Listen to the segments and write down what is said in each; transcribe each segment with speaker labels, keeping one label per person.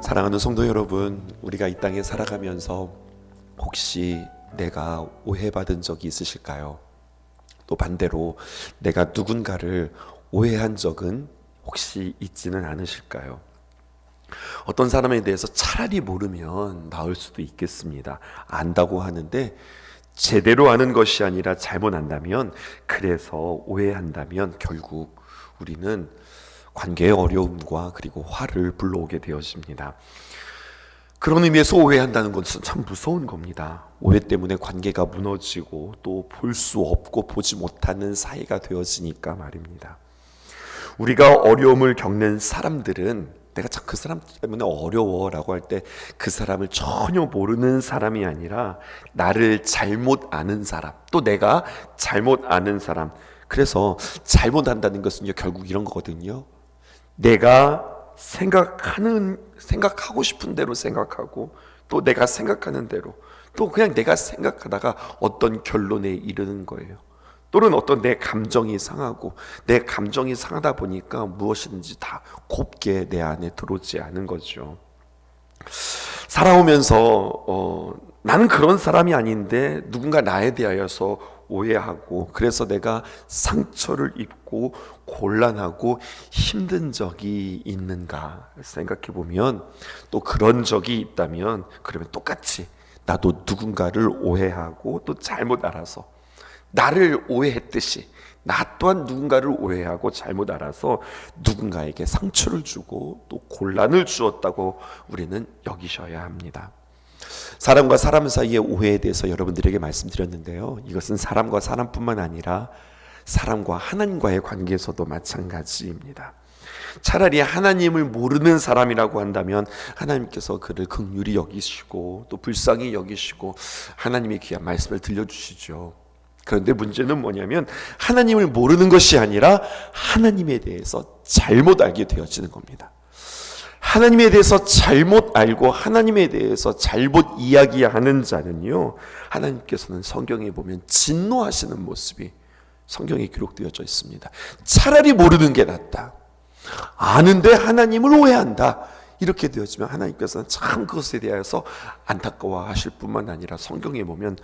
Speaker 1: 사랑하는 성도 여러분, 우리가 이 땅에 살아가면서 혹시 내가 오해받은 적이 있으실까요? 또 반대로 내가 누군가를 오해한 적은 혹시 있지는 않으실까요? 어떤 사람에 대해서 차라리 모르면 나을 수도 있겠습니다. 안다고 하는데 제대로 아는 것이 아니라 잘못 안다면, 그래서 오해한다면 결국 우리는 관계의 어려움과 그리고 화를 불러오게 되어집니다. 그런 의미에서 오해한다는 것은 참 무서운 겁니다. 오해 때문에 관계가 무너지고 또 볼 수 없고 보지 못하는 사이가 되어지니까 말입니다. 우리가 어려움을 겪는 사람들은 내가 참 그 사람 때문에 어려워라고 할 때 그 사람을 전혀 모르는 사람이 아니라 나를 잘못 아는 사람, 또 내가 잘못 아는 사람. 그래서 잘못한다는 것은 결국 이런 거거든요. 내가 생각하고 싶은 대로 생각하고, 또 내가 생각하는 대로, 또 그냥 내가 생각하다가 어떤 결론에 이르는 거예요. 또는 어떤 내 감정이 상하고, 내 감정이 상하다 보니까 무엇이든지 다 곱게 내 안에 들어오지 않은 거죠. 살아오면서 나는 그런 사람이 아닌데 누군가 나에 대하여서 오해하고, 그래서 내가 상처를 입고 곤란하고 힘든 적이 있는가 생각해 보면, 또 그런 적이 있다면 그러면 똑같이 나도 누군가를 오해하고 또 잘못 알아서, 나를 오해했듯이 나 또한 누군가를 오해하고 잘못 알아서 누군가에게 상처를 주고 또 곤란을 주었다고 우리는 여기셔야 합니다. 사람과 사람 사이의 오해에 대해서 여러분들에게 말씀드렸는데요, 이것은 사람과 사람뿐만 아니라 사람과 하나님과의 관계에서도 마찬가지입니다. 차라리 하나님을 모르는 사람이라고 한다면 하나님께서 그를 긍휼히 여기시고 또 불쌍히 여기시고 하나님의 귀한 말씀을 들려주시죠. 그런데 문제는 뭐냐면 하나님을 모르는 것이 아니라 하나님에 대해서 잘못 알게 되어지는 겁니다. 하나님에 대해서 잘못 알고 하나님에 대해서 잘못 이야기하는 자는요, 하나님께서는 성경에 보면 진노하시는 모습이 성경에 기록되어져 있습니다. 차라리 모르는 게 낫다, 아는데 하나님을 오해한다, 이렇게 되어지면 하나님께서는 참 그것에 대해서 안타까워하실 뿐만 아니라 성경에 보면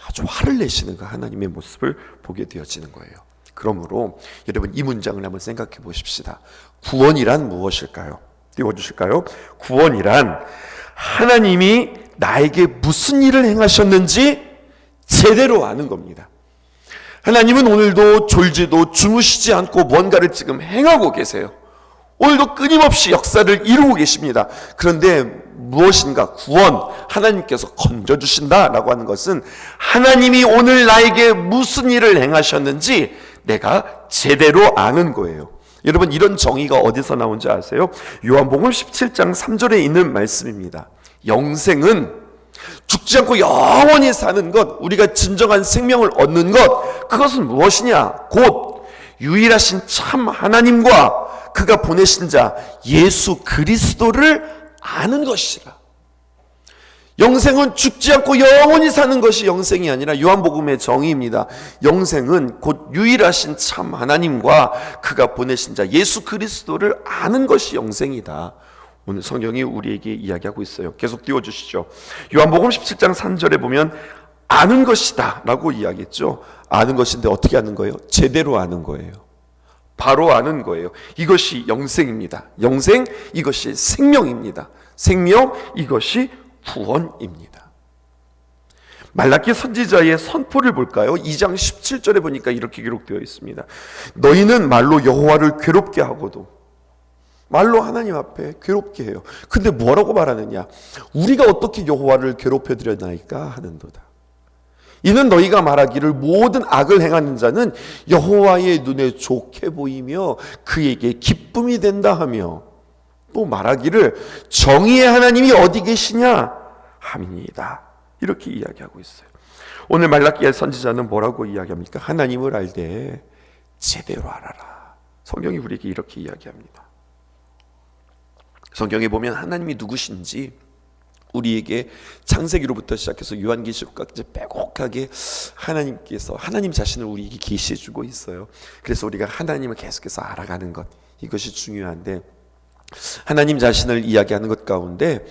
Speaker 1: 아주 화를 내시는 그 하나님의 모습을 보게 되어지는 거예요. 그러므로 여러분, 이 문장을 한번 생각해 보십시다. 구원이란 무엇일까요? 띄워주실까요? 구원이란 하나님이 나에게 무슨 일을 행하셨는지 제대로 아는 겁니다. 하나님은 오늘도 졸지도 주무시지 않고 뭔가를 지금 행하고 계세요. 오늘도 끊임없이 역사를 이루고 계십니다. 그런데 무엇인가, 구원, 하나님께서 건져주신다라고 하는 것은 하나님이 오늘 나에게 무슨 일을 행하셨는지 내가 제대로 아는 거예요. 여러분, 이런 정의가 어디서 나온지 아세요? 요한복음 17장 3절에 있는 말씀입니다. 영생은 죽지 않고 영원히 사는 것, 우리가 진정한 생명을 얻는 것, 그것은 무엇이냐? 곧 유일하신 참 하나님과 그가 보내신 자 예수 그리스도를 아는 것이라. 영생은 죽지 않고 영원히 사는 것이 영생이 아니라 요한복음의 정의입니다. 영생은 곧 유일하신 참 하나님과 그가 보내신 자 예수 그리스도를 아는 것이 영생이다. 오늘 성경이 우리에게 이야기하고 있어요. 계속 띄워주시죠. 요한복음 17장 3절에 보면 아는 것이다 라고 이야기했죠. 아는 것인데 어떻게 아는 거예요? 제대로 아는 거예요. 바로 아는 거예요. 이것이 영생입니다. 영생, 이것이 생명입니다. 생명, 이것이 구원입니다. 말라기 선지자의 선포를 볼까요? 2장 17절에 보니까 이렇게 기록되어 있습니다. 너희는 말로 여호와를 괴롭게 하고도, 말로 하나님 앞에 괴롭게 해요. 근데 뭐라고 말하느냐? 우리가 어떻게 여호와를 괴롭혀 드렸나이까 하는도다. 이는 너희가 말하기를 모든 악을 행하는 자는 여호와의 눈에 좋게 보이며 그에게 기쁨이 된다 하며, 또 말하기를 정의의 하나님이 어디 계시냐 함이니이다. 이렇게 이야기하고 있어요. 오늘 말라기의 선지자는 뭐라고 이야기합니까? 하나님을 알되 제대로 알아라. 성경이 우리에게 이렇게 이야기합니다. 성경에 보면 하나님이 누구신지 우리에게 창세기로부터 시작해서 요한계시록까지 빼곡하게 하나님께서 하나님 자신을 우리에게 계시해주고 있어요. 그래서 우리가 하나님을 계속해서 알아가는 것, 이것이 중요한데, 하나님 자신을 이야기하는 것 가운데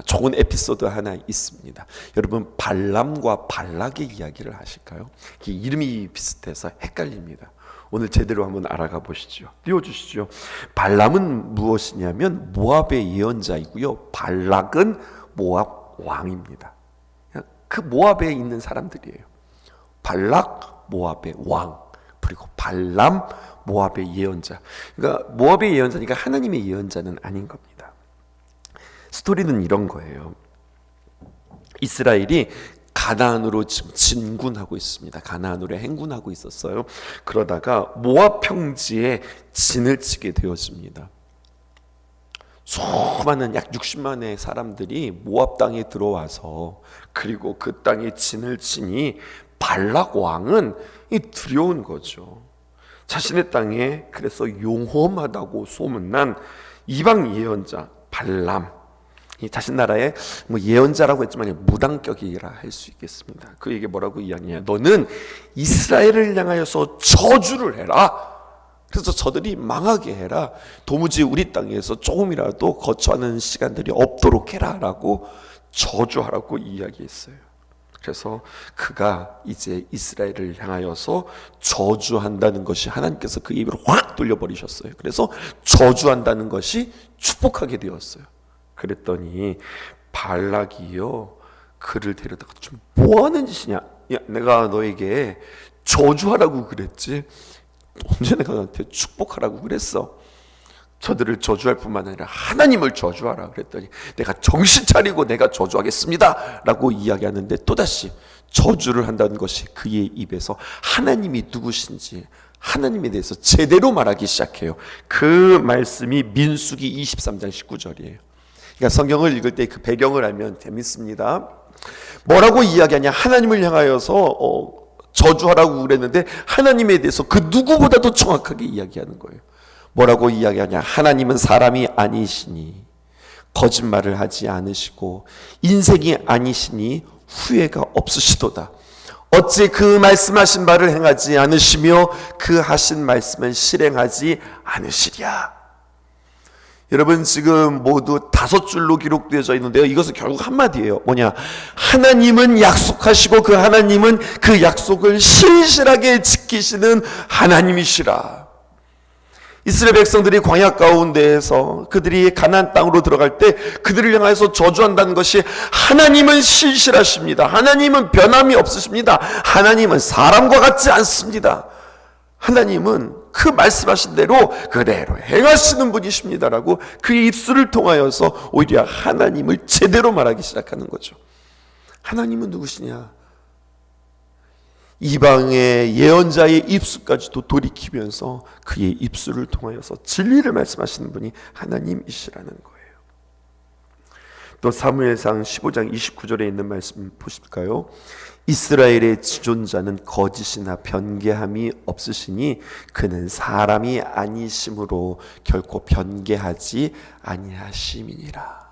Speaker 1: 좋은 에피소드 하나 있습니다. 여러분, 발람과 발락의 이야기를 하실까요? 이름이 비슷해서 헷갈립니다. 오늘 제대로 한번 알아가 보시죠. 띄워주시죠. 발람은 무엇이냐면 모압의 예언자이고요, 발락은 모압 왕입니다. 그 모압에 있는 사람들이에요. 발락 모압의 왕, 그리고 발람 모압의 예언자. 그러니까 모압의 예언자니까 하나님의 예언자는 아닌 겁니다. 스토리는 이런 거예요. 이스라엘이 가나안으로 지금 진군하고 있습니다. 가나안으로 행군하고 있었어요. 그러다가 모압 평지에 진을 치게 되었습니다. 수많은 약 60만의 사람들이 모압 땅에 들어와서, 그리고 그 땅에 진을 치니 발락 왕은 두려운 거죠. 자신의 땅에 그래서 용험하다고 소문난 이방 예언자 발람, 자신 나라의 예언자라고 했지만 무당격이라 할 수 있겠습니다. 그에게 뭐라고 이야기해요? 너는 이스라엘을 향하여서 저주를 해라. 그래서 저들이 망하게 해라. 도무지 우리 땅에서 조금이라도 거처하는 시간들이 없도록 해라 라고 저주하라고 이야기했어요. 그래서 그가 이제 이스라엘을 향하여서 저주한다는 것이, 하나님께서 그 입을 확 돌려버리셨어요. 그래서 저주한다는 것이 축복하게 되었어요. 그랬더니 발락이요, 그를 데려다가 좀 뭐하는 짓이냐? 야, 내가 너에게 저주하라고 그랬지, 언제 내가 너한테 축복하라고 그랬어? 저들을 저주할 뿐만 아니라 하나님을 저주하라 그랬더니 내가 정신 차리고 내가 저주하겠습니다 라고 이야기하는데, 또다시 저주를 한다는 것이 그의 입에서 하나님이 누구신지, 하나님에 대해서 제대로 말하기 시작해요. 그 말씀이 민수기 23장 19절이에요. 그러니까 성경을 읽을 때 그 배경을 알면 재밌습니다. 뭐라고 이야기하냐? 하나님을 향하여서 저주하라고 그랬는데 하나님에 대해서 그 누구보다도 정확하게 이야기하는 거예요. 뭐라고 이야기하냐? 하나님은 사람이 아니시니 거짓말을 하지 않으시고 인생이 아니시니 후회가 없으시도다. 어찌 그 말씀하신 바를 행하지 않으시며 그 하신 말씀을 실행하지 않으시랴. 여러분, 지금 모두 5줄로 기록되어져 있는데요, 이것은 결국 한마디예요. 뭐냐? 하나님은 약속하시고 그 하나님은 그 약속을 신실하게 지키시는 하나님이시라. 이스라엘 백성들이 광야 가운데에서 그들이 가나안 땅으로 들어갈 때 그들을 향해서 저주한다는 것이, 하나님은 신실하십니다. 하나님은 변함이 없으십니다. 하나님은 사람과 같지 않습니다. 하나님은 그 말씀하신 대로 그대로 행하시는 분이십니다라고 그의 입술을 통하여서 오히려 하나님을 제대로 말하기 시작하는 거죠. 하나님은 누구시냐? 이방의 예언자의 입술까지도 돌이키면서 그의 입술을 통하여서 진리를 말씀하시는 분이 하나님이시라는 거예요. 또 사무엘상 15장 29절에 있는 말씀 보실까요? 이스라엘의 지존자는 거짓이나 변개함이 없으시니 그는 사람이 아니심으로 결코 변개하지 아니하심이니라.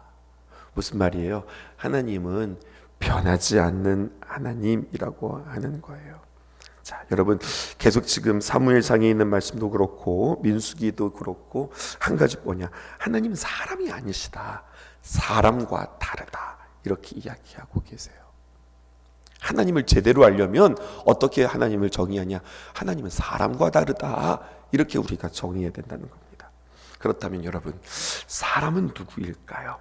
Speaker 1: 무슨 말이에요? 하나님은 변하지 않는 하나님이라고 하는 거예요. 자, 여러분, 계속 지금 사무엘상에 있는 말씀도 그렇고 민수기도 그렇고 한 가지 뭐냐? 하나님은 사람이 아니시다. 사람과 다르다. 이렇게 이야기하고 계세요. 하나님을 제대로 알려면 어떻게 하나님을 정의하냐? 하나님은 사람과 다르다. 이렇게 우리가 정의해야 된다는 겁니다. 그렇다면 여러분, 사람은 누구일까요?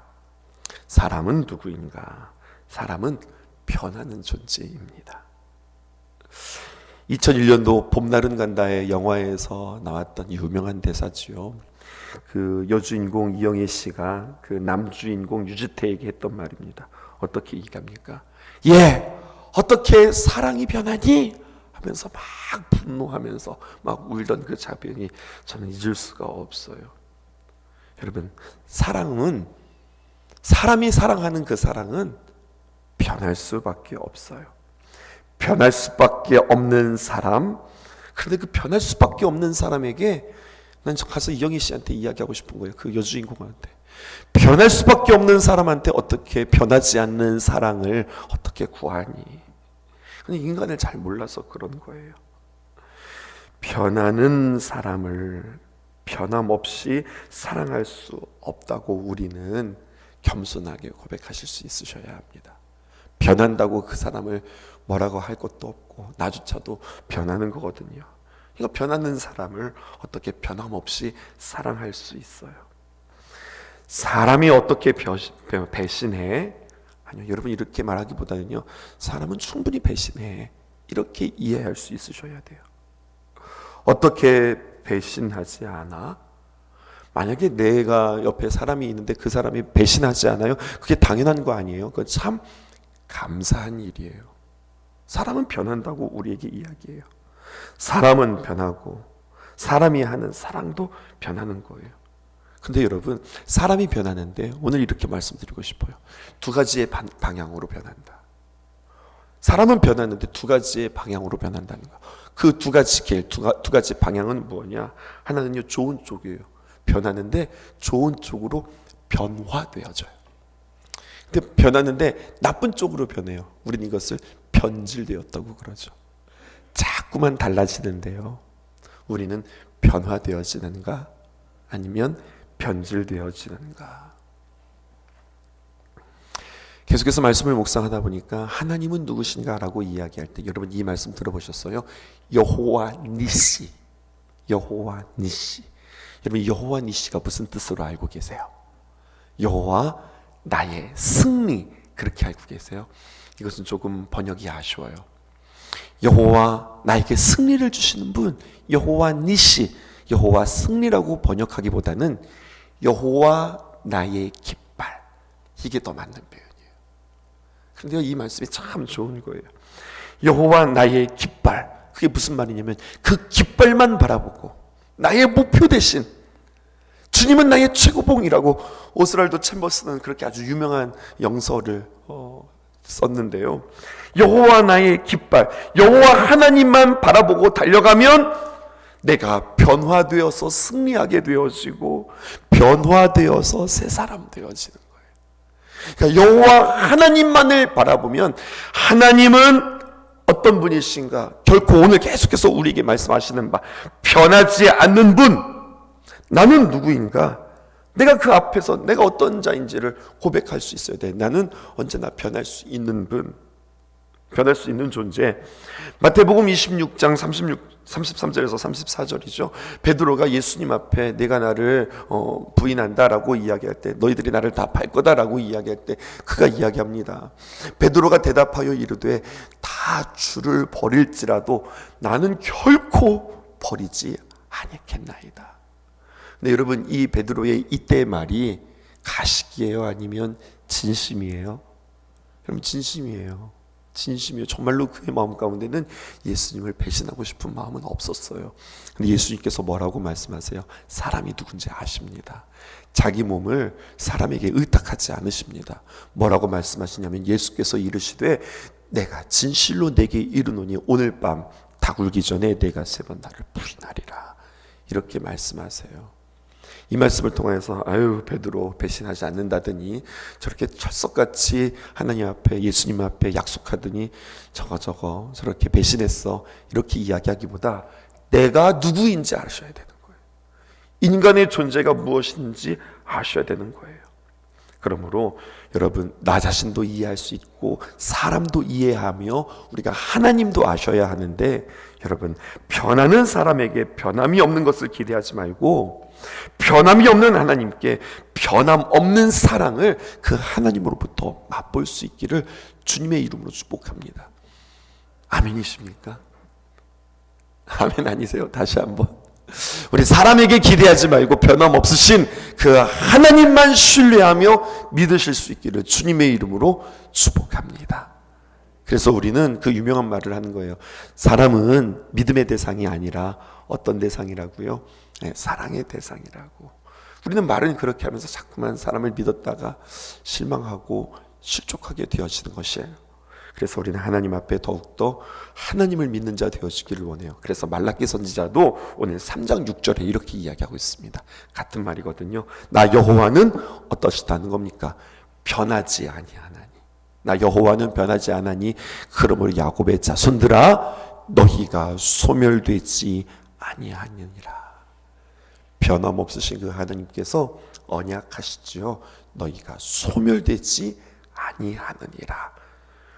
Speaker 1: 사람은 누구인가? 사람은 변하는 존재입니다. 2001년도 봄날은 간다의 영화에서 나왔던 유명한 대사지요. 그 여주인공 이영애 씨가 그 남주인공 유지태에게 했던 말입니다. 어떻게 얘기합니까? 예, 어떻게 사랑이 변하니? 하면서 막 분노하면서 막 울던 그 장면이 저는 잊을 수가 없어요. 여러분, 사랑은, 사람이 사랑하는 그 사랑은 변할 수밖에 없어요. 변할 수밖에 없는 사람. 그런데 그 변할 수밖에 없는 사람에게 난 가서 이영희 씨한테 이야기하고 싶은 거예요. 그 여주인공한테. 변할 수밖에 없는 사람한테 어떻게 변하지 않는 사랑을 어떻게 구하니? 인간을 잘 몰라서 그런 거예요. 변하는 사람을 변함없이 사랑할 수 없다고 우리는 겸손하게 고백하실 수 있으셔야 합니다. 변한다고 그 사람을 뭐라고 할 것도 없고 나조차도 변하는 거거든요. 이거 변하는 사람을 어떻게 변함없이 사랑할 수 있어요? 사람이 어떻게 배신해? 아니요, 여러분 이렇게 말하기보다는요, 사람은 충분히 배신해, 이렇게 이해할 수 있으셔야 돼요. 어떻게 배신하지 않아? 만약에 내가 옆에 사람이 있는데 그 사람이 배신하지 않아요? 그게 당연한 거 아니에요? 그건 참 감사한 일이에요. 사람은 변한다고 우리에게 이야기해요. 사람은 변하고 사람이 하는 사랑도 변하는 거예요. 근데 여러분, 사람이 변하는데 오늘 이렇게 말씀드리고 싶어요. 두 가지의 방향으로 변한다. 사람은 변하는데 두 가지의 방향으로 변한다는 거. 그 두 가지 길, 두 가지 방향은 뭐냐? 하나는요, 좋은 쪽이에요. 변하는데 좋은 쪽으로 변화되어져요. 근데 변하는데 나쁜 쪽으로 변해요. 우리는 이것을 변질되었다고 그러죠. 자꾸만 달라지는데요, 우리는 변화되어지는가 아니면 변질되어지는가. 계속해서 말씀을 묵상하다 보니까 하나님은 누구신가라고 이야기할 때 여러분 이 말씀 들어보셨어요? 여호와 니시. 여호와 니시. 여러분 여호와 니시가 무슨 뜻으로 알고 계세요? 여호와 나의 승리, 그렇게 알고 계세요? 이것은 조금 번역이 아쉬워요. 여호와 나에게 승리를 주시는 분, 여호와 니시, 여호와 승리라고 번역하기보다는 여호와 나의 깃발, 이게 더 맞는 표현이에요. 그런데 이 말씀이 참 좋은 거예요. 여호와 나의 깃발, 그게 무슨 말이냐면 그 깃발만 바라보고 나의 목표 대신 주님은 나의 최고봉이라고 오스랄도 챔버스는 그렇게 아주 유명한 영서를 썼는데요. 여호와 나의 깃발, 여호와 하나님만 바라보고 달려가면 내가 변화되어서 승리하게 되어지고 변화되어서 새 사람 되어지는 거예요. 그러니까 여호와 하나님만을 바라보면 하나님은 어떤 분이신가? 결코 오늘 계속해서 우리에게 말씀하시는 바 변하지 않는 분, 나는 누구인가? 내가 그 앞에서 내가 어떤 자인지를 고백할 수 있어야 돼. 나는 언제나 변할 수 있는 분, 변할 수 있는 존재. 마태복음 26장 33절에서 34절이죠. 베드로가 예수님 앞에 내가 나를 부인한다라고 이야기할 때, 너희들이 나를 다 팔 거다라고 이야기할 때 그가 이야기합니다. 베드로가 대답하여 이르되 다 주를 버릴지라도 나는 결코 버리지 아니겠나이다. 근데 여러분, 이 베드로의 이때의 말이 가식이에요? 아니면 진심이에요? 여러분, 진심이에요. 진심이에요. 정말로 그의 마음 가운데는 예수님을 배신하고 싶은 마음은 없었어요. 근데 예수님께서 뭐라고 말씀하세요? 사람이 누군지 아십니다. 자기 몸을 사람에게 의탁하지 않으십니다. 뭐라고 말씀하시냐면 예수께서 이르시되 내가 진실로 내게 이르노니 오늘 밤 닭울기 전에 내가 세 번 나를 부인하리라, 이렇게 말씀하세요. 이 말씀을 통해서 아유, 베드로 배신하지 않는다더니 저렇게 철석같이 하나님 앞에, 예수님 앞에 약속하더니 저거 저렇게 배신했어, 이렇게 이야기하기보다 내가 누구인지 아셔야 되는 거예요. 인간의 존재가 무엇인지 아셔야 되는 거예요. 그러므로 여러분, 나 자신도 이해할 수 있고 사람도 이해하며 우리가 하나님도 아셔야 하는데, 여러분, 변하는 사람에게 변함이 없는 것을 기대하지 말고 변함이 없는 하나님께 변함 없는 사랑을 그 하나님으로부터 맛볼 수 있기를 주님의 이름으로 축복합니다. 아멘이십니까? 아멘 아니세요? 다시 한번, 우리 사람에게 기대하지 말고 변함없으신 그 하나님만 신뢰하며 믿으실 수 있기를 주님의 이름으로 축복합니다. 그래서 우리는 그 유명한 말을 하는 거예요. 사람은 믿음의 대상이 아니라 어떤 대상이라고요? 네, 사랑의 대상이라고. 우리는 말은 그렇게 하면서 자꾸만 사람을 믿었다가 실망하고 실족하게 되어지는 것이에요. 그래서 우리는 하나님 앞에 더욱더 하나님을 믿는 자 되어지기를 원해요. 그래서 말라기 선지자도 오늘 3장 6절에 이렇게 이야기하고 있습니다. 같은 말이거든요. 나 여호와는 어떠시다는 겁니까? 변하지 아니하나니. 나 여호와는 변하지 않으니 그러므로 야곱의 자손들아 너희가 소멸되지 아니하느니라. 변함없으신 그 하나님께서 언약하시지요. 너희가 소멸되지 아니하느니라.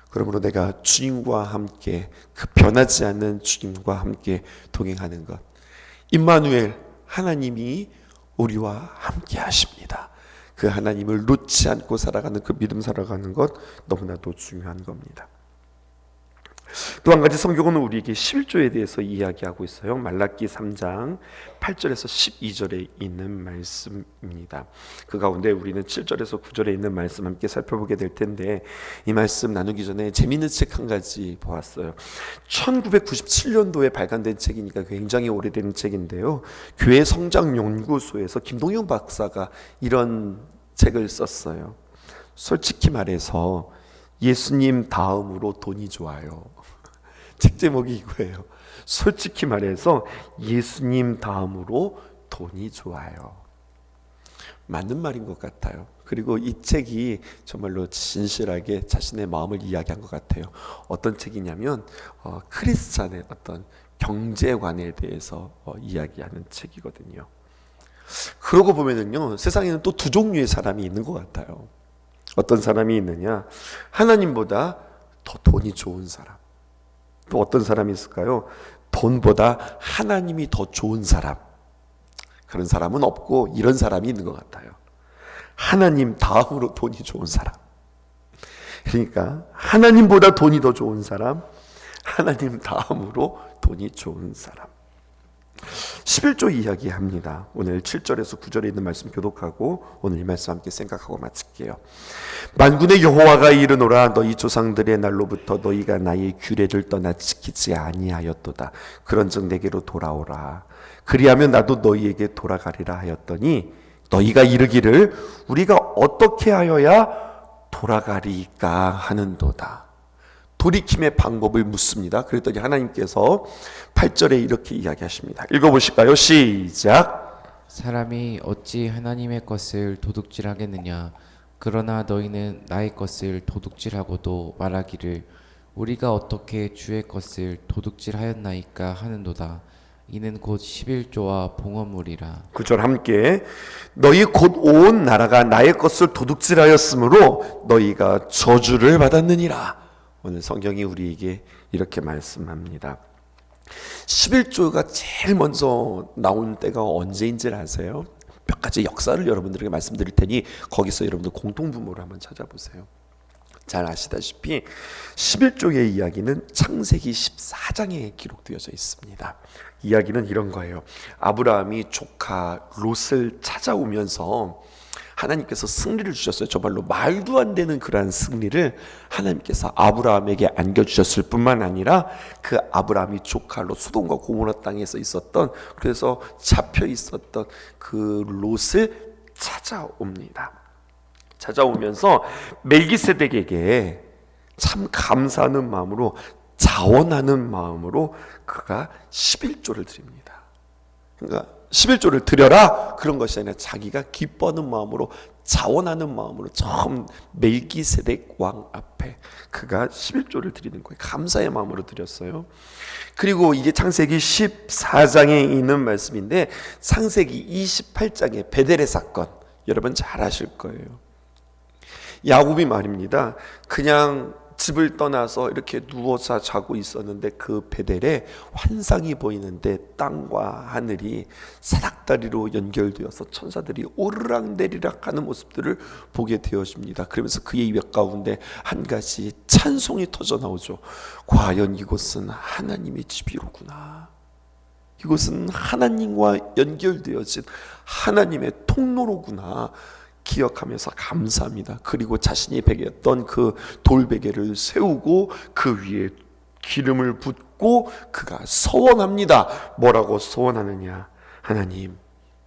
Speaker 1: 그러므로 내가 주님과 함께, 그 변하지 않는 주님과 함께 동행하는 것, 임마누엘, 하나님이 우리와 함께 하십니다. 그 하나님을 놓지 않고 살아가는, 그 믿음 살아가는 것 너무나도 중요한 겁니다. 또 한 가지 성경은 우리에게 11조에 대해서 이야기하고 있어요. 말라기 3장 8절에서 12절에 있는 말씀입니다. 그 가운데 우리는 7절에서 9절에 있는 말씀 함께 살펴보게 될 텐데, 이 말씀 나누기 전에 재미있는 책 한 가지 보았어요. 1997년도에 발간된 책이니까 굉장히 오래된 책인데요, 교회 성장 연구소에서 김동영 박사가 이런 책을 썼어요. 솔직히 말해서 예수님 다음으로 돈이 좋아요. 책 제목이 이거예요. 솔직히 말해서 예수님 다음으로 돈이 좋아요. 맞는 말인 것 같아요. 그리고 이 책이 정말로 진실하게 자신의 마음을 이야기한 것 같아요. 어떤 책이냐면 크리스찬의 어떤 경제관에 대해서 이야기하는 책이거든요. 그러고 보면은요, 세상에는 또 두 종류의 사람이 있는 것 같아요. 어떤 사람이 있느냐? 하나님보다 더 돈이 좋은 사람. 또 어떤 사람이 있을까요? 돈보다 하나님이 더 좋은 사람. 그런 사람은 없고 이런 사람이 있는 것 같아요. 하나님 다음으로 돈이 좋은 사람. 그러니까 하나님보다 돈이 더 좋은 사람, 하나님 다음으로 돈이 좋은 사람. 11조 이야기합니다. 오늘 7절에서 9절에 있는 말씀 교독하고 오늘 이 말씀 함께 생각하고 마칠게요. 만군의 여호와가 이르노라, 너희 조상들의 날로부터 너희가 나의 규례를 떠나 지키지 아니하였도다. 그런즉 내게로 돌아오라. 그리하면 나도 너희에게 돌아가리라 하였더니 너희가 이르기를 우리가 어떻게 하여야 돌아가리까 하는도다. 돌이킴의 방법을 묻습니다. 그랬더니 하나님께서 8절에 이렇게 이야기하십니다. 읽어보실까요? 시작.
Speaker 2: 사람이 어찌 하나님의 것을 도둑질하겠느냐. 그러나 너희는 나의 것을 도둑질하고도 말하기를 우리가 어떻게 주의 것을 도둑질하였나이까 하는도다. 이는 곧 11조와 봉헌물이라.
Speaker 1: 9절 함께. 너희 곧 온 나라가 나의 것을 도둑질하였으므로 너희가 저주를 받았느니라. 오늘 성경이 우리에게 이렇게 말씀합니다. 11조가 제일 먼저 나온 때가 언제인지 아세요? 몇 가지 역사를 여러분들에게 말씀드릴 테니 거기서 여러분들 공통분모를 한번 찾아보세요. 잘 아시다시피 11조의 이야기는 창세기 14장에 기록되어져 있습니다. 이야기는 이런 거예요. 아브라함이 조카 롯을 찾아오면서 하나님께서 승리를 주셨어요. 정말로 말도 안 되는 그러한 승리를 하나님께서 아브라함에게 안겨주셨을 뿐만 아니라 그 아브라함이 조카로 소돔과 고모라 땅에서 있었던, 그래서 잡혀 있었던 그 롯을 찾아옵니다. 찾아오면서 멜기세덱에게 참 감사하는 마음으로, 자원하는 마음으로 그가 11조를 드립니다. 그러니까 11조를 드려라 그런 것이 아니라 자기가 기뻐하는 마음으로, 자원하는 마음으로 처음 멜기세덱 왕 앞에 그가 11조를 드리는 거예요. 감사의 마음으로 드렸어요. 그리고 이게 창세기 14장에 있는 말씀인데 창세기 28장의 베델의 사건 여러분 잘 아실 거예요. 야곱이 말입니다. 그냥 집을 떠나서 이렇게 누워서 자고 있었는데 그 베델에 환상이 보이는데 땅과 하늘이 사닥다리로 연결되어서 천사들이 오르락내리락 하는 모습들을 보게 되어집니다. 그러면서 그의 입 가운데 한 가지 찬송이 터져 나오죠. 과연 이곳은 하나님의 집이로구나. 이곳은 하나님과 연결되어진 하나님의 통로로구나 기억하면서 감사합니다. 그리고 자신이 베겼던 그 돌베개를 세우고 그 위에 기름을 붓고 그가 서원합니다. 뭐라고 서원하느냐? 하나님,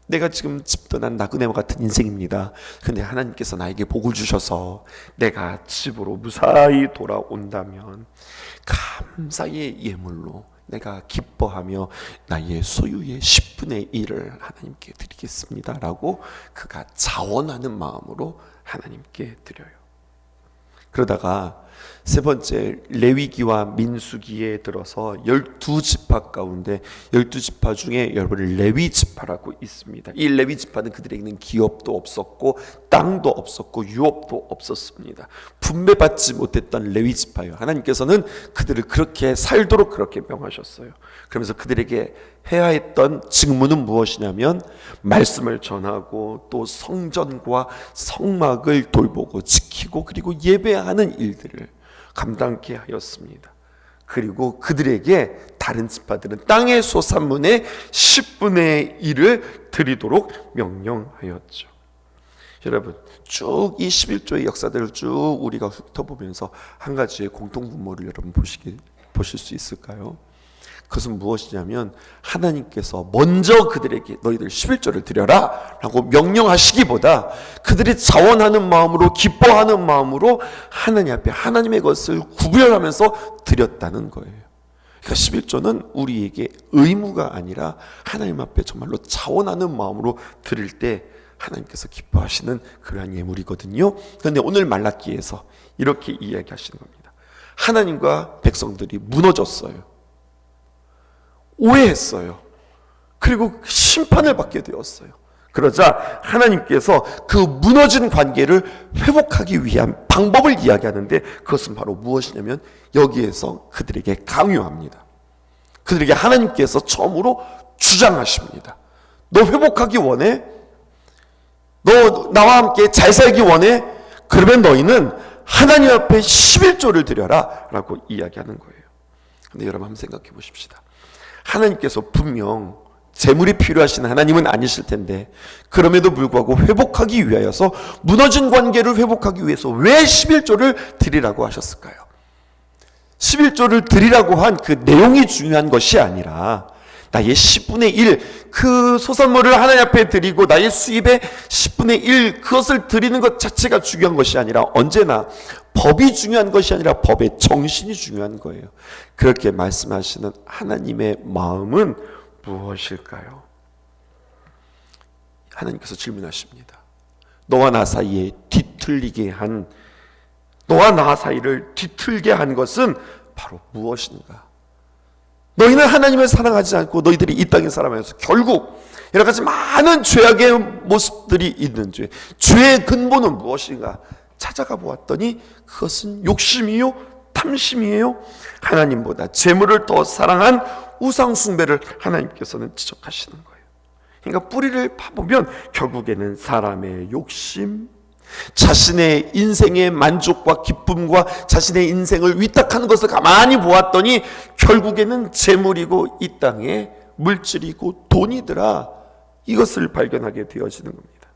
Speaker 1: 내가 지금 집 떠난 나그네와 같은 인생입니다. 근데 하나님께서 나에게 복을 주셔서 내가 집으로 무사히 돌아온다면 감사의 예물로 내가 기뻐하며 나의 소유의 10분의 1을 하나님께 드리겠습니다 라고 그가 자원하는 마음으로 하나님께 드려요. 그러다가 세 번째, 레위기와 민수기에 들어서 12지파 가운데 12지파 중에 여러분 레위 지파라고 있습니다. 이 레위 지파는 그들에게는 기업도 없었고 땅도 없었고 유업도 없었습니다. 분배받지 못했던 레위 지파예요. 하나님께서는 그들을 그렇게 살도록 그렇게 명하셨어요. 그러면서 그들에게 해야 했던 직무는 무엇이냐면 말씀을 전하고 또 성전과 성막을 돌보고 지키고 그리고 예배하는 일들을 감당케 하였습니다. 그리고 그들에게 다른 지파들은 땅의 소산문의 10분의 1을 드리도록 명령하였죠. 여러분, 쭉 이 11조의 역사들을 쭉 우리가 훑어보면서 한 가지의 공통분모를 여러분 보실 수 있을까요? 그것은 무엇이냐면 하나님께서 먼저 그들에게 너희들 11조를 드려라 라고 명령하시기보다 그들이 자원하는 마음으로 기뻐하는 마음으로 하나님 앞에 하나님의 것을 구별하면서 드렸다는 거예요. 그러니까 11조는 우리에게 의무가 아니라 하나님 앞에 정말로 자원하는 마음으로 드릴 때 하나님께서 기뻐하시는 그러한 예물이거든요. 그런데 오늘 말라기에서 이렇게 이야기하시는 겁니다. 하나님과 백성들이 무너졌어요. 오해했어요. 그리고 심판을 받게 되었어요. 그러자 하나님께서 그 무너진 관계를 회복하기 위한 방법을 이야기하는데 그것은 바로 무엇이냐면 여기에서 그들에게 강요합니다. 그들에게 하나님께서 처음으로 주장하십니다. 너 회복하기 원해? 너 나와 함께 잘 살기 원해? 그러면 너희는 하나님 앞에 11조를 드려라 라고 이야기하는 거예요. 근데 여러분 한번 생각해 보십시다. 하나님께서 분명 재물이 필요하신 하나님은 아니실 텐데 그럼에도 불구하고 회복하기 위하여서 무너진 관계를 회복하기 위해서 왜 11조를 드리라고 하셨을까요? 11조를 드리라고 한 그 내용이 중요한 것이 아니라 나의 10분의 1 그 소산물을 하나님 앞에 드리고 나의 수입의 10분의 1 그것을 드리는 것 자체가 중요한 것이 아니라 언제나 법이 중요한 것이 아니라 법의 정신이 중요한 거예요. 그렇게 말씀하시는 하나님의 마음은 무엇일까요? 하나님께서 질문하십니다. 너와 나 사이에 너와 나 사이를 뒤틀게 한 것은 바로 무엇인가? 너희는 하나님을 사랑하지 않고 너희들이 이 땅에 살아가면서 결국 여러 가지 많은 죄악의 모습들이 있는 죄의 근본은 무엇인가 찾아가 보았더니 그것은 욕심이요 탐심이에요. 하나님보다 재물을 더 사랑한 우상 숭배를 하나님께서는 지적하시는 거예요. 그러니까 뿌리를 파보면 결국에는 사람의 욕심, 자신의 인생의 만족과 기쁨과 자신의 인생을 위탁하는 것을 가만히 보았더니 결국에는 재물이고 이 땅의 물질이고 돈이더라. 이것을 발견하게 되어지는 겁니다.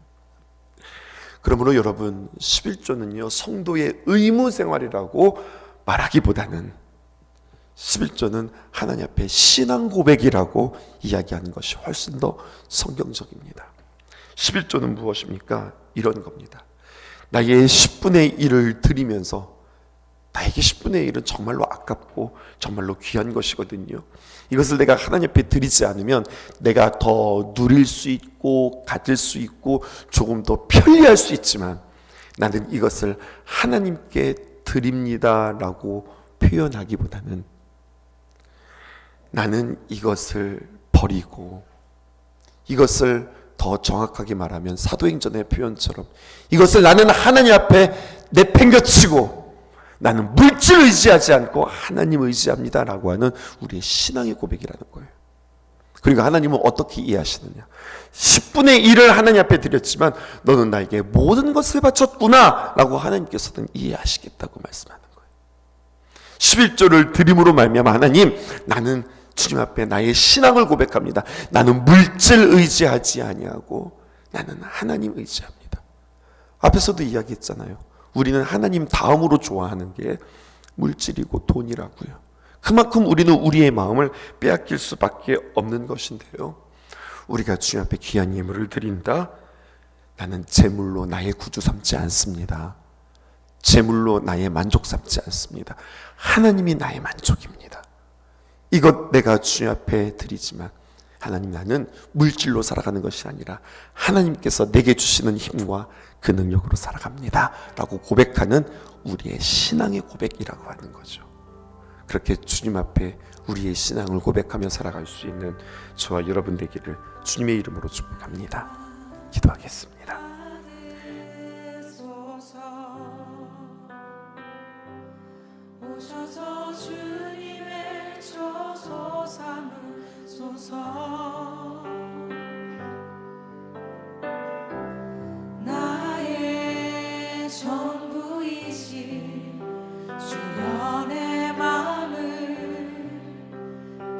Speaker 1: 그러므로 여러분 11조는요 성도의 의무 생활이라고 말하기보다는 11조는 하나님 앞에 신앙 고백이라고 이야기하는 것이 훨씬 더 성경적입니다. 11조는 무엇입니까? 이런 겁니다. 나의 10분의 1을 드리면서 나에게 10분의 1은 정말로 아깝고 정말로 귀한 것이거든요. 이것을 내가 하나님 앞에 드리지 않으면 내가 더 누릴 수 있고 가질 수 있고 조금 더 편리할 수 있지만 나는 이것을 하나님께 드립니다라고 표현하기보다는 나는 이것을 버리고 이것을 더 정확하게 말하면 사도행전의 표현처럼 이것을 나는 하나님 앞에 내팽겨치고 나는 물질 의지하지 않고 하나님 의지합니다라고 하는 우리의 신앙의 고백이라는 거예요. 그리고 하나님은 어떻게 이해하시느냐? 10분의 1을 하나님 앞에 드렸지만 너는 나에게 모든 것을 바쳤구나 라고 하나님께서는 이해하시겠다고 말씀하는 거예요. 11조를 드림으로 말미암아 하나님 나는 주님 앞에 나의 신앙을 고백합니다. 나는 물질 의지하지 아니하고 나는 하나님 의지합니다. 앞에서도 이야기했잖아요. 우리는 하나님 다음으로 좋아하는 게 물질이고 돈이라고요. 그만큼 우리는 우리의 마음을 빼앗길 수밖에 없는 것인데요. 우리가 주님 앞에 귀한 예물을 드린다. 나는 재물로 나의 구주 삼지 않습니다. 재물로 나의 만족 삼지 않습니다. 하나님이 나의 만족입니다. 이것 내가 주님 앞에 드리지만 하나님, 나는 물질로 살아가는 것이 아니라 하나님께서 내게 주시는 힘과 그 능력으로 살아갑니다 라고 고백하는 우리의 신앙의 고백이라고 하는 거죠. 그렇게 주님 앞에 우리의 신앙을 고백하며 살아갈 수 있는 저와 여러분 되기를 주님의 이름으로 축복합니다. 기도하겠습니다.
Speaker 3: 오셔서 주님의 저소 삼으소서. 나의 전부이신 주여 내 마음을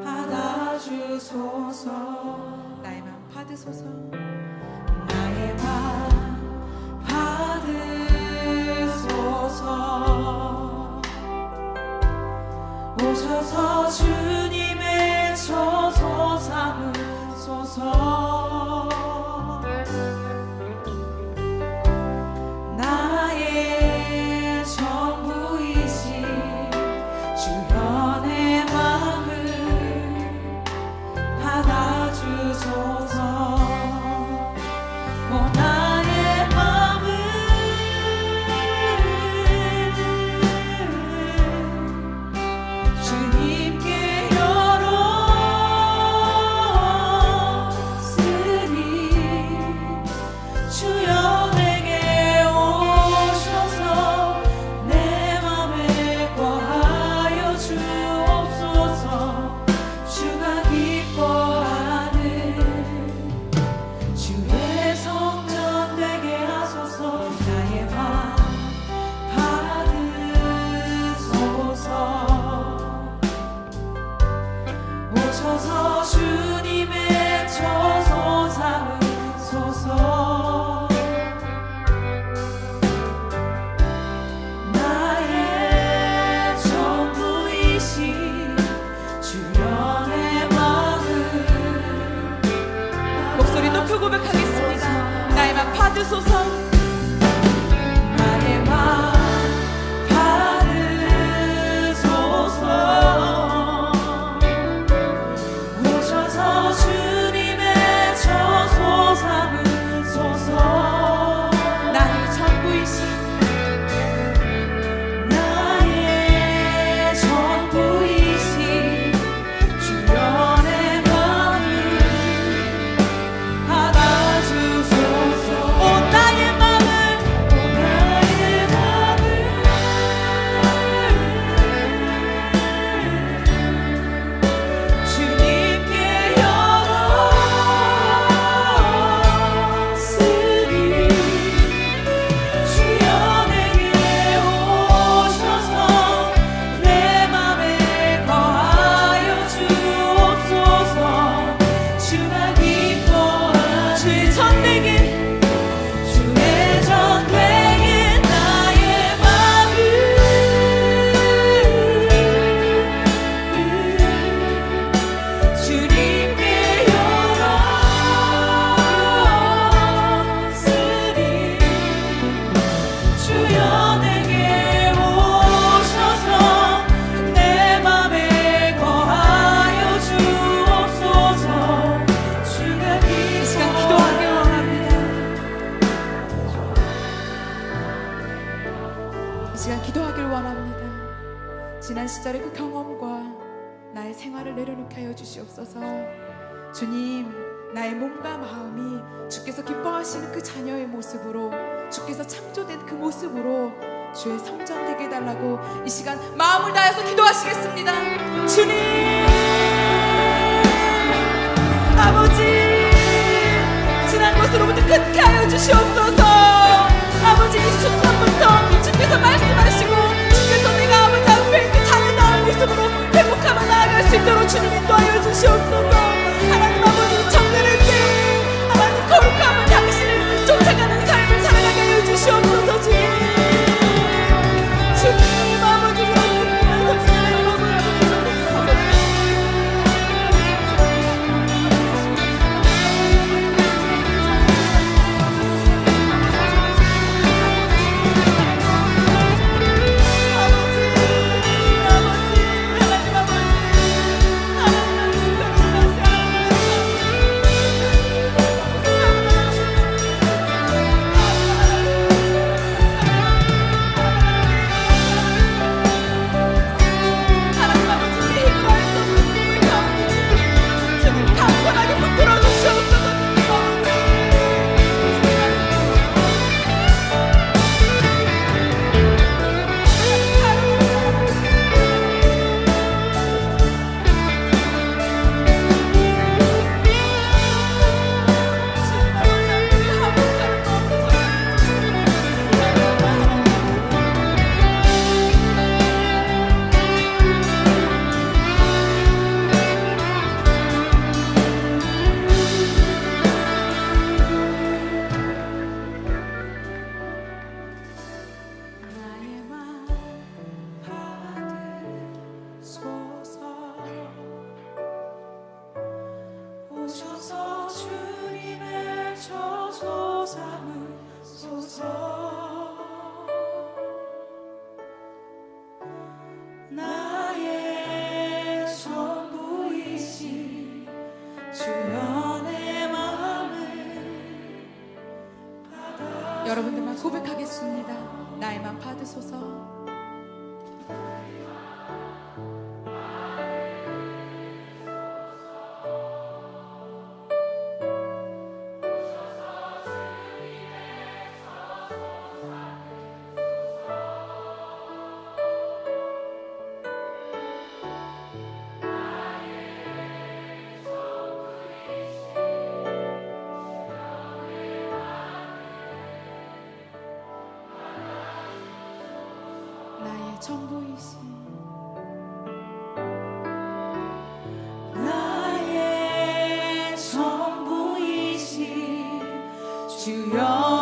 Speaker 3: 받아주소서. 나의 마음 받으소서. 나의 마음 받으소서. 오셔서 주님의 저소 삼으소서. 나의 전부이신 주여 내 마음을 받아주소서. 나의 마음을 주님께 열었으니 주여 내게 오셔서 내 맘에 거하여 주옵소서. 주가 기뻐하는 주의 성전 되게 하소서. 나의 맘 받으소서. 오셔서 주님의 저소 삼으소서. 나의 전부이신 주여 내 마음을 목소리 높여 고백하겠습니다. 나의 맘 받으소서. 나의 맘 받으소서. 오셔서 주님의 저소 삼으소서. 나의 전부이신 나의 전부이신 주여 내 마음을 받아주소서. 오 나의 마음을 오 나의 마음을 주님께 열었으니 주여 내게 오셔서 내 맘에 거하여 주옵소서. 주가 기뻐하는 주의 전되게 주의 전되게 나의 맘을 주님께 열었으니 주여 내게 오셔서 내 맘에 거하여 주옵소서. 주가 기도하길 원합니다. 이 시간 기도하길 원합니다. 지난 시절의 그 경험과 나의 생활을 내려놓게 하여 주시옵소서. 주님, 나의 몸과 마음이 주께서 기뻐하시는 그 자녀의 모습으로, 주께서 창조된 그 모습으로 주의 성전 되게 해달라고 이 시간 마음을 다해서 기도하시겠습니다. 주님, 아버지, 지난 것으로부터 끊게 하여 주시옵소서. 아버지, 이 순간부터 주께서 말씀하시고 주께서 내가 아버지 앞에 그 자녀다운 모습으로 회복하며 나아갈 수 있도록 주님 인도하여 주시옵소서. 하나님 아버지, 정결할 때 하나님 거룩함을 당신을 쫓아가는 삶을 살아가게 하여 주시옵소서. 주님, 주님 아버지 그렇습니다. 하나님 아버지 하나님 아버지 여러분들만 고백하겠습니다. 나의 맘 받으소서. 나의 전부이신
Speaker 4: 나의 전부이신 주여